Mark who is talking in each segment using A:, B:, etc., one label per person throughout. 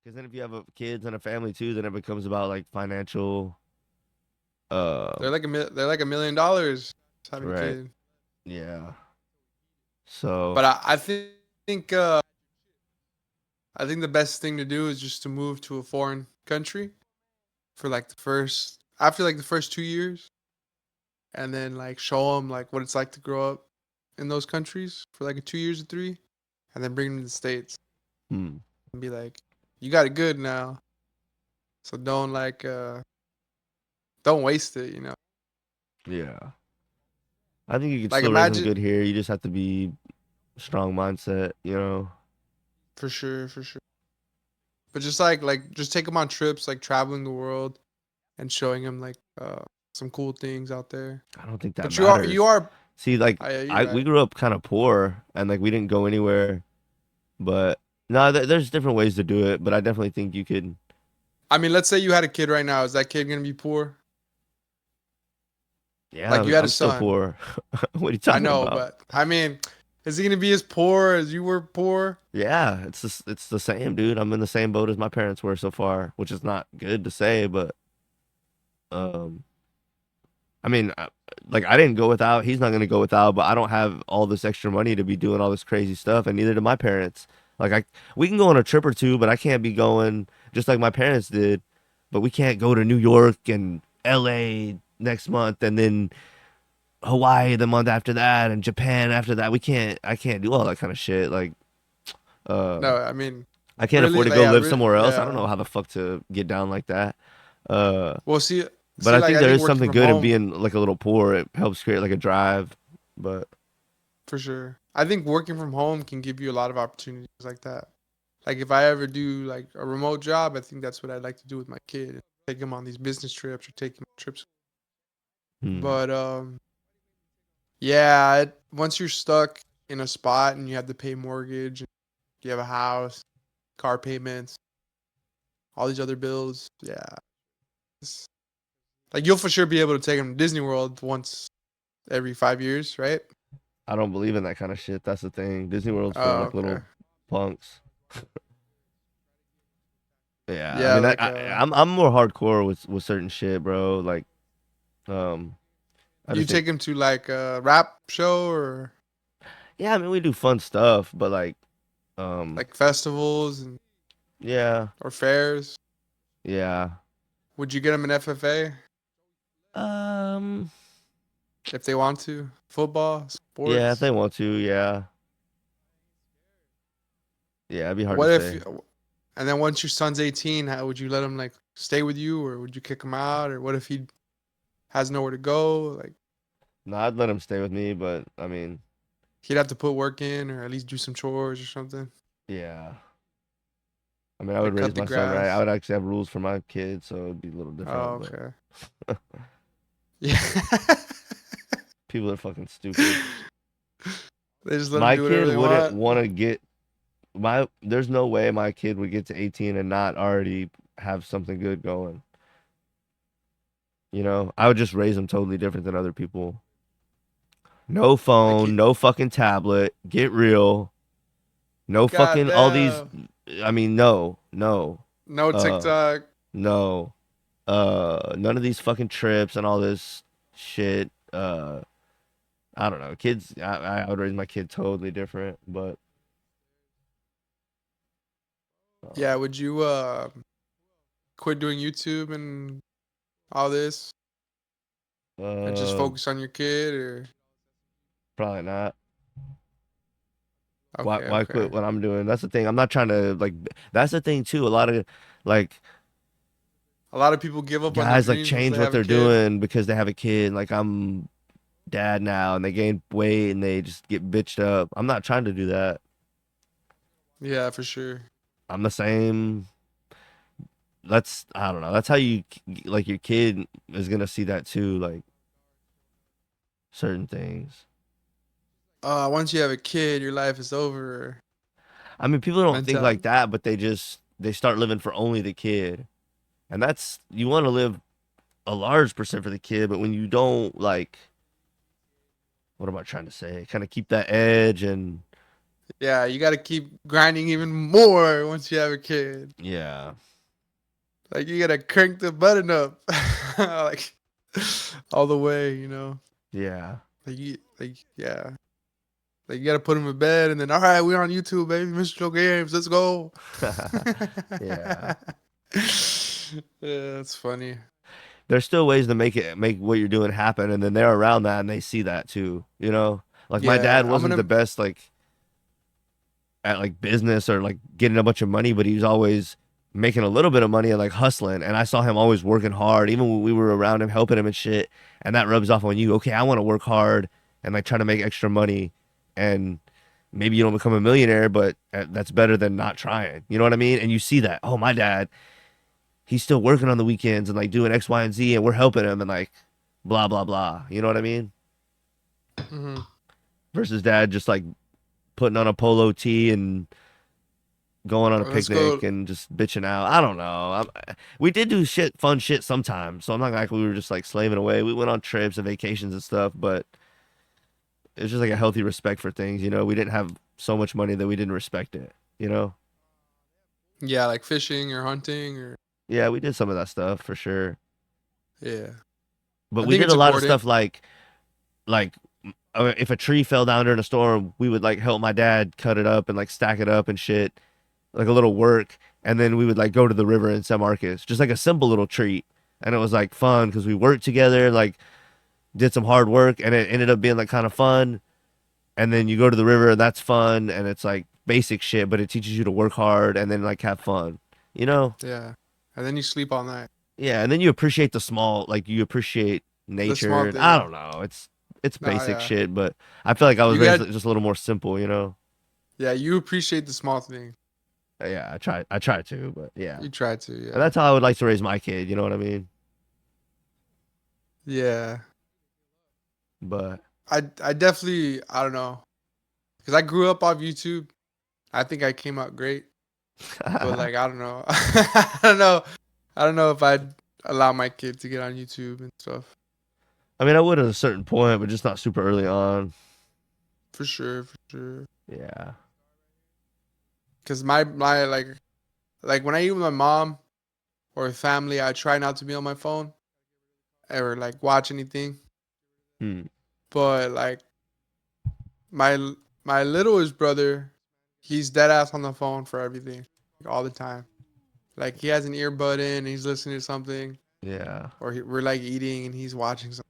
A: Because then if you have kids and a family too, then it becomes about like financial.
B: They're
A: Um,
B: like they're like $1 million having a
A: right.
B: kid.
A: Yeah. So
B: But think I think the best thing to do is just to move to a foreign country for like the first after like the first 2 years, and then like show them like what it's like to grow up in those countries for like a 2 years or three, and then bring them to the states
A: hmm,
B: and be like, you got it good now, so don't waste it.
A: yeah. I think you can
B: Like
A: still raise them
B: imagine
A: good here. You just have to be strong mindset, you know.
B: for sure, for sure. But just take them on trips, like traveling the world and showing them like some cool things out there.
A: I don't think that
B: But you
A: matters.
B: are
A: See, like
B: yeah, you're
A: I we
B: right.
A: grew up kind of poor and like we didn't go anywhere, but no, there's different ways to do it, but I definitely think you could.
B: I mean, let's say you had a kid right now. Is that kid gonna be poor?
A: Yeah,
B: Like you had a
A: I'm still
B: son.
A: poor. What are you
B: I
A: talking
B: know,
A: about?
B: but I mean, is he gonna be as poor as you were poor?
A: Yeah, it's the same, dude. I'm in the same boat as my parents were so far, which is not good to say, but um I mean, like I didn't go without. He's not gonna go without, but I don't have all this extra money to be doing all this crazy stuff, and neither do my parents. Like we can go on a trip or two, but I can't be going just like my parents did. But we can't go to New York and L.A. next month, and then Hawaii the month after that, and Japan after that. We can't. I can't do all that kind of shit. Like,
B: No,
A: um,
B: I mean,
A: I can't
B: really,
A: afford to
B: like,
A: go
B: yeah,
A: live somewhere else. I don't
B: yeah.
A: know how the fuck to get down like that. Uh,
B: Well,
A: but I
B: like
A: think
B: I
A: there
B: think
A: is
B: working
A: something
B: from
A: good in
B: home
A: being like a little poor. It helps create like a drive. But
B: for sure. I think working from home can give you a lot of opportunities like that. Like if I ever do like a remote job, I think that's what I'd like to do with my kid. Take him on these business trips or take him on trips.
A: hmm,
B: But yeah, once you're stuck in a spot and you have to pay mortgage, you have a house, car payments, all these other bills, yeah, it's, like you'll for sure be able to take him to Disney World once every 5 years, right?
A: I don't believe in that kind of shit. That's the thing. Disney World's for
B: Oh,
A: like
B: okay.
A: little punks. Yeah, I
B: Yeah,
A: mean,
B: like
A: I'm more hardcore with certain shit, bro. Like, um, I
B: you
A: just think,
B: take him to like a rap show or
A: yeah, I mean, we do fun stuff, but like, um,
B: like festivals and
A: yeah,
B: or fairs.
A: yeah,
B: Would you get them an FFA
A: um,
B: if they want to? Football,
A: yeah, if
B: sports.
A: they want to, yeah, yeah, it'd be hard to
B: What if
A: say.
B: and then once your son's 18, how would you let him like stay with you or would you kick him out or what if he has nowhere to go? Like
A: No, I'd let him stay with me, but I mean,
B: he'd have to put work in or at least do some chores or something.
A: yeah, I mean, I would
B: Like
A: raise
B: cut the
A: my son right. I
B: grass.
A: would actually have rules for my kids, so it'd be a little different,
B: Oh,
A: but
B: okay. Yeah.
A: people are fucking stupid.
B: They just let him
A: My
B: do whatever
A: kid
B: they
A: wouldn't
B: want.
A: want to get my there's no way my kid would get to 18 and not already have something good going. You know, I would just raise him totally different than other people. No
B: Like
A: phone,
B: he
A: no fucking tablet, get real. No fucking all these
B: goddamn.
A: I mean, no, no.
B: No
A: Uh
B: TikTok.
A: no. None of these fucking trips and all this shit. I don't know. Kids I would raise my kid totally different, but
B: Yeah,
A: um,
B: would you quit doing YouTube and all this and just
A: uh
B: focus on your kid or
A: probably not.
B: okay,
A: Why
B: okay.
A: quit what I'm doing? That's the thing. I'm not trying to like. That's the thing too. A lot of like
B: A lot of people give up on their
A: guys like
B: dreams once
A: change
B: they
A: what
B: have a
A: they're
B: kid.
A: doing because they have a kid. Like I'm dad now, and they gain weight and they just get bitched up. I'm not trying to do that.
B: Yeah, for sure.
A: I'm the same. That's I don't know. That's how you like your kid is gonna see that too. Like certain things.
B: Once you have a kid, your life is over.
A: I mean, people don't think like
B: Mental.
A: that, but they start living for only the kid, and that's you want to live a large percent for the kid, but when you don't like what am I trying to say? Kind of keep that edge and
B: Yeah, you got to keep grinding even more once you have a kid.
A: Yeah.
B: Like you got to crank the button up, like all the way. You know,
A: Yeah.
B: yeah. Like you got to put him in bed, and then all right, we're on YouTube, baby. Mr. Games, let's go.
A: Yeah.
B: Yeah, that's funny.
A: There's still ways to make what you're doing happen, and then they're around that and they see that too, you know? Like my dad
B: Yeah, I'm
A: wasn't the
B: gonna.
A: best like at like business or like getting a bunch of money, but he was always making a little bit of money and like hustling. And I saw him always working hard, even when we were around him, helping him and shit. And that rubs off on you. Okay, I want to work hard and like try to make extra money. And maybe you don't become a millionaire, but that's better than not trying. You know what I mean? And you see that. Oh, my dad, he's still working on the weekends and like doing X, Y, and Z, and we're helping him and like blah, blah, blah. You know what I mean?
B: Hmm.
A: Versus dad just like putting on a polo tee and going on a
B: Let's
A: picnic
B: go.
A: and just bitching out. I don't know. We did do shit, fun shit sometimes. So I'm not like we were just like slaving away. We went on trips and vacations and stuff, but it was just like a healthy respect for things. You know, we didn't have so much money that we didn't respect it. You know?
B: Yeah, like fishing or hunting or
A: Yeah, we did some of that stuff for sure.
B: yeah.
A: But
B: I
A: we
B: think
A: did
B: it's
A: a lot of
B: important.
A: stuff like if a tree fell down during a storm, we would like help my dad cut it up and like stack it up and shit, like a little work, and then we would like go to the river in San Marcos, just like a simple little treat, and it was like fun because we worked together, like did some hard work, and it ended up being like kind of fun. And then you go to the river, and that's fun, and it's like basic shit, but it teaches you to work hard and then like have fun, you know?
B: Yeah, and then you sleep all night.
A: Yeah, and then you appreciate the small, like you appreciate
B: The
A: nature,
B: small
A: and I
B: thing.
A: don't know, it's
B: No,
A: basic
B: yeah.
A: shit, but I feel like I was
B: You
A: raised
B: got
A: just a little more simple, you know?
B: yeah. You appreciate the small thing.
A: Yeah, I try to, but yeah.
B: You try to.
A: And
B: Yeah.
A: that's how I would like to raise my kid. You know what I mean?
B: Yeah.
A: But
B: I definitely I don't know because I grew up off YouTube. I think I came out great, but
A: I
B: like I don't know. I don't know. I don't know if I'd allow my kid to get on YouTube and stuff.
A: mean, I would at a certain point, but just not super early on.
B: For sure. For sure.
A: Yeah.
B: Because my like when I eat with my mom or family, I try not to be on my phone or like watch anything.
A: Hmm.
B: But like my littlest brother, he's dead ass on the phone for everything, like, all the time. Like he has an earbud in, and he's listening to something,
A: Yeah.
B: or we're like eating and he's watching something,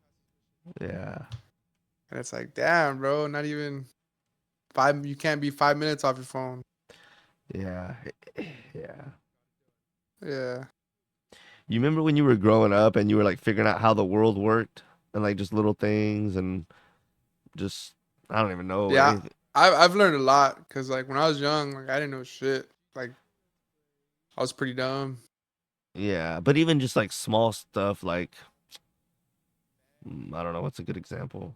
A: Yeah.
B: and it's like, damn, bro, not even five. You can't be 5 minutes off your phone.
A: Yeah. Yeah.
B: Yeah,
A: You remember when you were growing up and you were like figuring out how the world worked and like just little things and just I don't even know
B: yeah.
A: anything.
B: I've learned a lot because like when I was young, like I didn't know shit. Like I was pretty dumb.
A: Yeah, but even just like small stuff like I don't know what's a good example.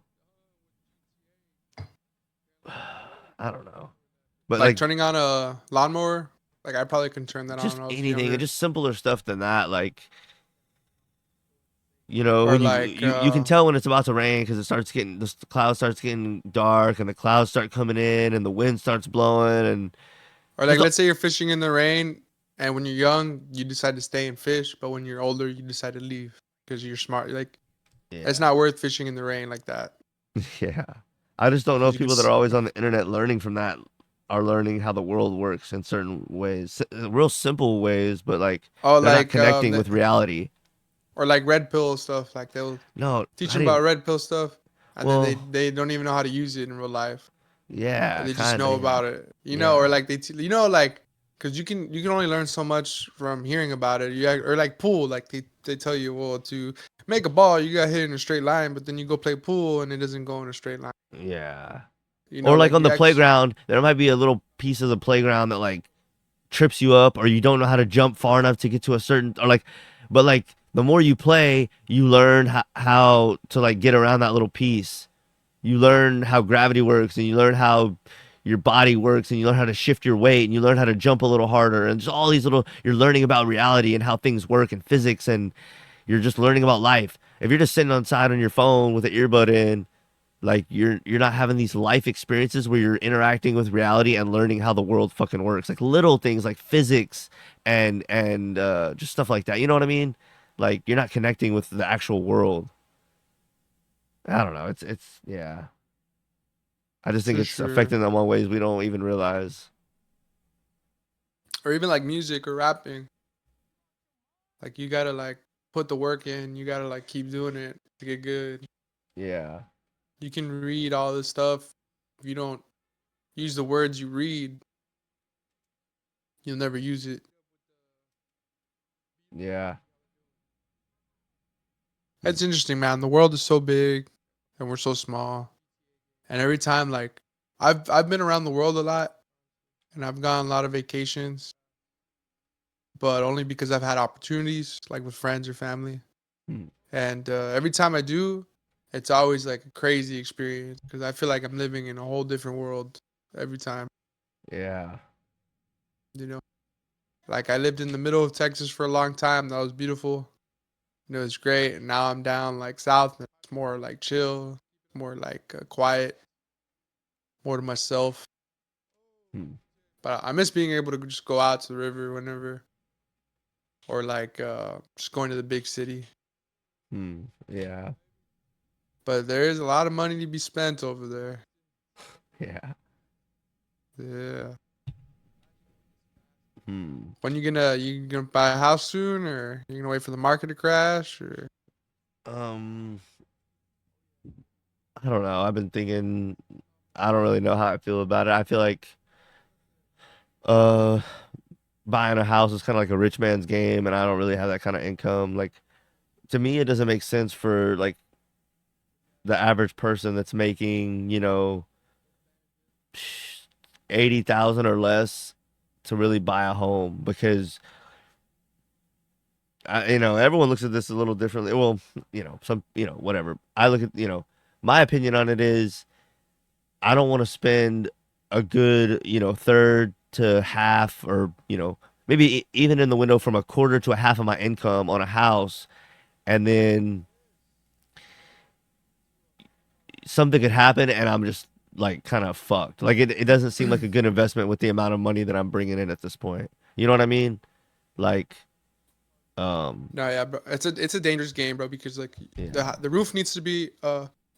A: I don't know. But
B: Like
A: like
B: turning on a lawnmower. Like I probably couldn't turn that on
A: just
B: when I was
A: anything and
B: younger.
A: just simpler stuff than that like you know,
B: Or
A: when
B: like
A: you can tell when it's about to rain because it starts getting the cloud starts getting dark and the clouds start coming in and the wind starts blowing and
B: Or like
A: just
B: let's say you're fishing in the rain and when you're young you decide to stay and fish, but when you're older you decide to leave because you're smart. Like it's
A: yeah,
B: not worth fishing in the rain like that
A: yeah. I just don't know
B: because
A: if
B: you could.
A: people that are always on the internet learning from that are learning how the world works in certain ways, real simple ways, but like
B: Oh,
A: they're not
B: like
A: connecting with reality.
B: or like red pill stuff. Like they'll
A: No,
B: teach
A: not
B: them about
A: even.
B: red pill stuff, and then they
A: Well,
B: they don't even know how to use it in real life. Or
A: yeah,
B: they just
A: kind of,
B: know
A: yeah,
B: about it, or
A: yeah,
B: like like because you can only learn so much from hearing about it. Or like pool, like they tell you, well, to make a ball, you got to hit it in a straight line, but then you go play pool and it doesn't go in a straight line.
A: yeah. Or like
B: Like
A: on
B: you
A: the
B: actually,
A: playground, there might be a little piece of the playground that like trips you up or you don't know how to jump far enough to get to a certain or like but like the more you play you learn how to like get around that little piece, you learn how gravity works and you learn how your body works and you learn how to shift your weight and you learn how to jump a little harder and just all these little you're learning about reality and how things work and physics and you're just learning about life. If you're just sitting on side on your phone with an earbud in Like you're not having these life experiences where you're interacting with reality and learning how the world fucking works. Like little things like physics and just stuff like that. You know what I mean? Like you're not connecting with the actual world. I don't know. It's yeah. I just think
B: For
A: it's
B: sure.
A: affecting them in ways we don't even realize.
B: Or even like music or rapping. Like you gotta like put the work in. You gotta like keep doing it to get good.
A: Yeah.
B: You can read all this stuff. If you don't use the words you read, you'll never use it.
A: Yeah. Hmm.
B: It's interesting, man. The world is so big and we're so small. And every time like I've been around the world a lot and I've gone on a lot of vacations, but only because I've had opportunities like with friends or family.
A: Hmm.
B: And every time I do, it's always like a crazy experience because I feel like I'm living in a whole different world every time,
A: Yeah.
B: you know? Like I lived in the middle of Texas for a long time. That was beautiful. And it was great. And now I'm down like south and it's more like chill, more like quiet, more to myself.
A: Hmm.
B: But I miss being able to just go out to the river whenever or like just going to the big city.
A: Hmm. Yeah.
B: But there is a lot of money to be spent over there.
A: Yeah.
B: Yeah.
A: Hmm.
B: When you gonna buy a house soon, or you gonna wait for the market to crash, or
A: Um, I don't know. I've been thinking I don't really know how I feel about it. I feel like uh buying a house is kind of like a rich man's game and I don't really have that kind of income. Like to me it doesn't make sense for like the average person that's making, 80,000 or less to really buy a home because everyone looks at this a little differently. Well, whatever. I look at, my opinion on it is I don't want to spend a good, third to half or, maybe even in the window from a quarter to a half of my income on a house and then something could happen and I'm just like kind of fucked. Like it doesn't seem like a good investment with the amount of money that I'm bringing in at this point. You know what I mean? Like, um,
B: no? Yeah, bro. It's a dangerous game, bro. Because like
A: yeah.
B: the roof needs to be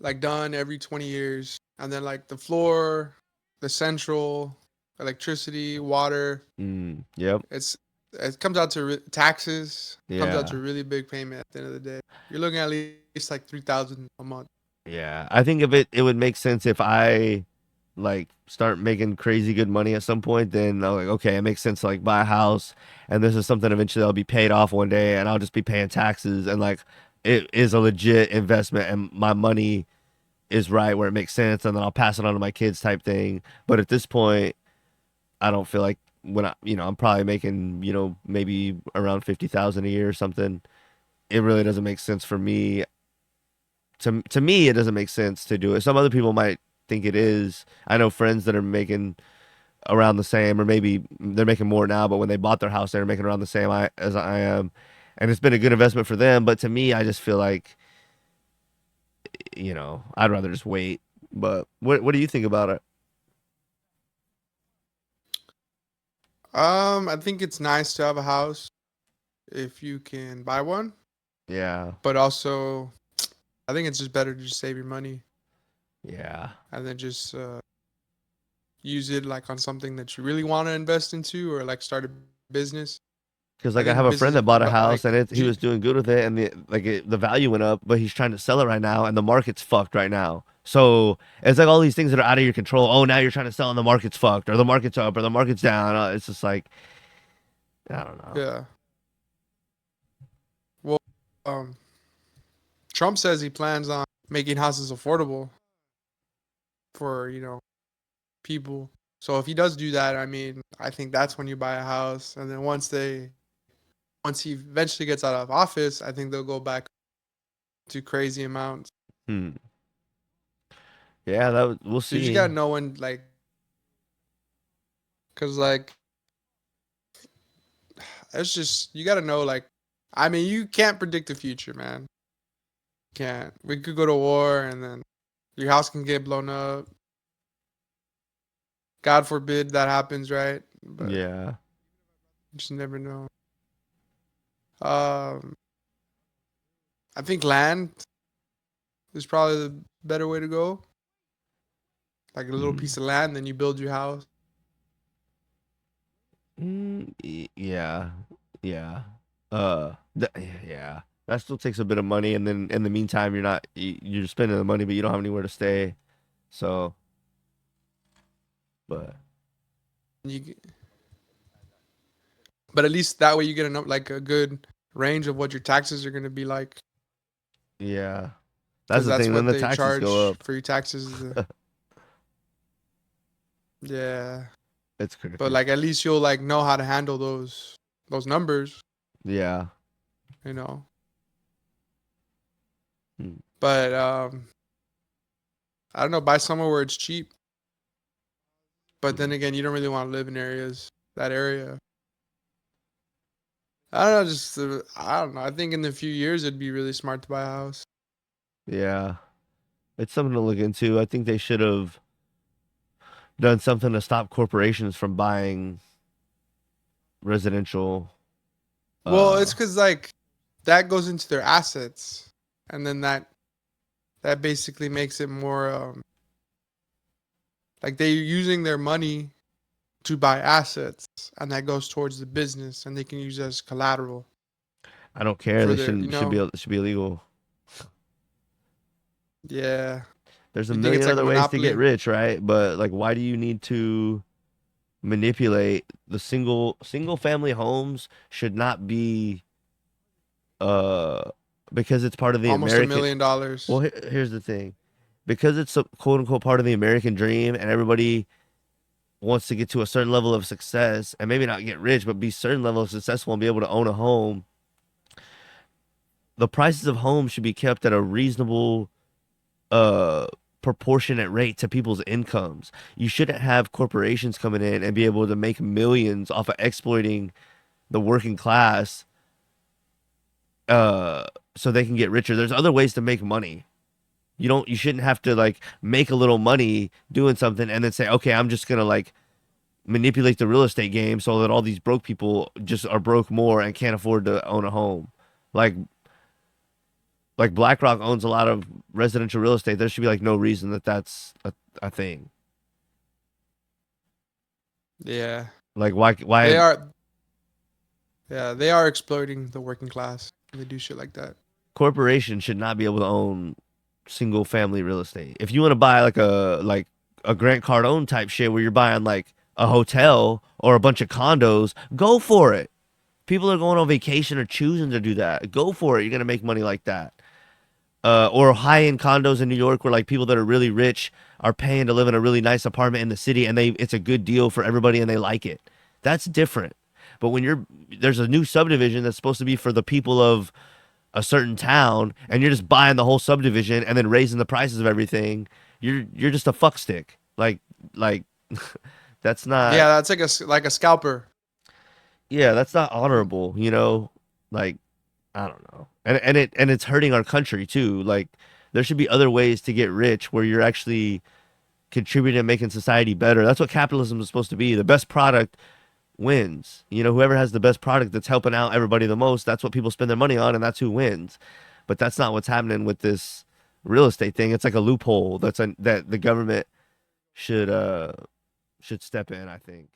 B: like done every 20 years, and then like the floor, the central, electricity, water.
A: Yep.
B: It comes out to taxes. Comes out to
A: Yeah.
B: a really big payment at the end of the day. You're looking at least like 3,000 a month.
A: Yeah. I think if it would make sense if I like start making crazy good money at some point, then I'm like, okay, it makes sense to like buy a house and this is something eventually I'll be paid off one day and I'll just be paying taxes and like it is a legit investment and my money is right where it makes sense and then I'll pass it on to my kids type thing. But at this point, I don't feel like when I'm probably making, maybe around 50,000 a year or something. It really doesn't make sense for me. To me, it doesn't make sense to do it. Some other people might think it is. I know friends that are making around the same, or maybe they're making more now, but when they bought their house, they were making around the same as I am. And it's been a good investment for them. But to me, I just feel like, I'd rather just wait. But what do you think about it?
B: I think it's nice to have a house if you can buy one,
A: Yeah.
B: but also I think it's just better to just save your money
A: Yeah.
B: and then just use it like on something that you really want to invest into or like start a business.
A: Because
B: I
A: like I have
B: think
A: a friend
B: business,
A: that bought a
B: but
A: house
B: like,
A: and he was doing good with it and the value went up, but he's trying to sell it right now and the market's fucked right now. So it's like all these things that are out of your control. Oh, now you're trying to sell and the market's fucked or the market's up or the market's down. It's just like I don't know.
B: yeah. Well, um, Trump says he plans on making houses affordable for people. So if he does do that, I mean, I think that's when you buy a house, and then once he eventually gets out of office, I think they'll go back to crazy amounts.
A: Hmm. Yeah, we'll
B: So you just
A: see.
B: gotta know when, like, cause like it's just you gotta know, like, I mean, you can't predict the future, man. Can't. We could go to war, and then Your house can get blown up. God forbid that happens, right? But
A: Yeah.
B: you just never know. Um, I think land is probably the better way to go. Like a little
A: Mm.
B: piece of land, then you build your house.
A: Yeah. Yeah. Yeah. That still takes a bit of money, and then in the meantime, you're spending the money, but you don't have anywhere to stay. So, but
B: You, but at least that way you get enough, like a good range of what your taxes are going to be like,
A: yeah, that's
B: because
A: the
B: that's
A: thing. Then
B: what
A: the
B: they
A: taxes go
B: charge
A: up.
B: for your taxes. Yeah,
A: It's
B: but
A: crazy.
B: like at least you'll like know how to handle those numbers,
A: Yeah.
B: you know.
A: Hmm.
B: But I don't know, buy somewhere where it's cheap. But then
A: Hmm.
B: again, you don't really want to live in areas that area. I don't know, just I don't know. I think in a few years it'd be really smart to buy a house.
A: Yeah. It's something to look into. I think they should have done something to stop corporations from buying residential.
B: Well, it's
A: Uh,
B: because like that goes into their assets, and then that basically makes it more like they're using their money to buy assets, and that goes towards the business, and they can use it as collateral
A: I don't care.
B: for
A: They
B: their,
A: shouldn't. It should be illegal.
B: yeah.
A: There's a
B: You think it's
A: million
B: like a
A: other ways to get
B: monopoly?
A: rich, right? But like, why do you need to manipulate the single family homes should not be uh because it's part of the
B: Almost a
A: American.
B: million
A: Well,
B: dollars.
A: here's the thing. Because it's a quote unquote part of the American dream and everybody wants to get to a certain level of success and maybe not get rich, but be certain level of successful and be able to own a home, the prices of homes should be kept at a reasonable uh proportionate rate to people's incomes. You shouldn't have corporations coming in and be able to make millions off of exploiting the working class uh so they can get richer. There's other ways to make money. You shouldn't have to like make a little money doing something and then say, "Okay, I'm just going to like manipulate the real estate game so that all these broke people just are broke more and can't afford to own a home." Like like BlackRock owns a lot of residential real estate. There should be like no reason that that's a thing.
B: Yeah.
A: Like why
B: They are yeah, they are exploiting the working class when they do shit like that.
A: corporations should not be able to own single family real estate. If you want to buy like a Grant Cardone type shit where you're buying like a hotel or a bunch of condos, go for it. People are going on vacation or choosing to do that. Go for it. You're gonna make money like that. Or high end condos in New York where like people that are really rich are paying to live in a really nice apartment in the city and they it's a good deal for everybody and they like it. That's different. But when there's a new subdivision that's supposed to be for the people of a certain town and you're just buying the whole subdivision and then raising the prices of everything, you're just a fuckstick. Like that's not
B: Yeah, that's like like a scalper.
A: yeah, that's not honorable, you know? Like I don't know. And it's hurting our country too. Like there should be other ways to get rich where you're actually contributing and making society better. That's what capitalism is supposed to be. The best product wins. You know, whoever has the best product that's helping out everybody the most, that's what people spend their money on and that's who wins. But that's not what's happening with this real estate thing. It's like a loophole that the government should should step in, I think.